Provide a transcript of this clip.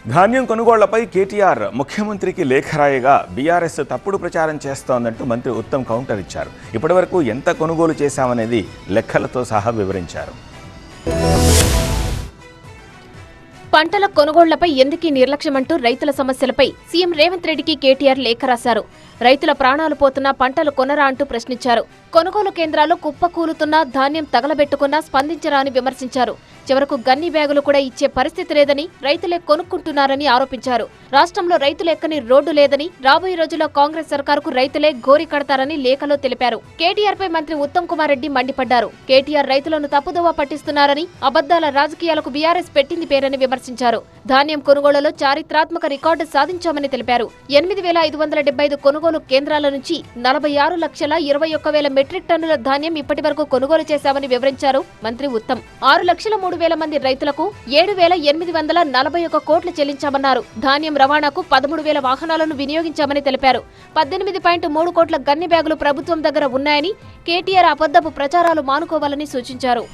ధాన్యం కొనుగోళ్లపై కేటీఆర్ ముఖ్యమంత్రికి లేఖ రాయగా బీఆర్ఎస్ తప్పుడు ప్రచారం చేస్తోందంటూ మంత్రి ఉత్తమ్ కౌంటర్ ఇచ్చారు. ఇప్పటివరకు ఎంత కొనుగోలు చేశామనేది లెక్కలతో సహా వివరించారు. పంటల కొనుగోళ్లపై ఎందుకీ నిర్లక్ష్యమంటూ రైతుల సమస్యలపై సీఎం రేవంత్ రెడ్డికి కేటీఆర్ లేఖ రాశారు. రైతుల ప్రాణాలు పోతున్నా పంటలు కొనరా అంటూ ప్రశ్నించారు. కొనుగోలు కేంద్రాలు కుప్పకూలుతున్నా ధాన్యం తగలబెట్టుకున్నా స్పందించరా అని విమర్శించారు. చివరకు గన్ని బ్యాగులు కూడా ఇచ్చే పరిస్థితి లేదని, రైతులే కొనుక్కుంటున్నారని ఆరోపించారు. రాష్ట్రంలో రైతులు ఎక్కని రోడ్డు లేదని, రాబోయే రోజుల్లో కాంగ్రెస్ సర్కారుకు రైతులే గోరి కడతారని లేఖలో తెలిపారు. కేటీఆర్ పై మంత్రి ఉత్తమ్ కుమార్ రెడ్డి మండిపడ్డారు. కేటీఆర్ రైతులను తప్పుదోవ పట్టిస్తున్నారని, అబద్దాల రాజకీయాలకు బీఆర్ఎస్ పెట్టింది పేరని విమర్శించారు. ధాన్యం కొనుగోలులో చారిత్రాత్మక రికార్డు సాధించామని తెలిపారు. 8,575 కొనుగోలు కేంద్రాల నుంచి 46,21,000 మెట్రిక్ టన్నుల ధాన్యం ఇప్పటి వరకు కొనుగోలు చేశామని వివరించారు మంత్రి ఉత్తమ్. 6,03,000 మంది రైతులకు 7,841 కోట్లు చెల్లించామన్నారు. ధాన్యం రవాణాకు 13,000 వాహనాలను వినియోగించామని తెలిపారు. 18.3 కోట్ల గన్ని బ్యాగులు ప్రభుత్వం దగ్గర ఉన్నాయని, కేటీఆర్ అబద్దపు ప్రచారాలు మానుకోవాలని సూచించారు.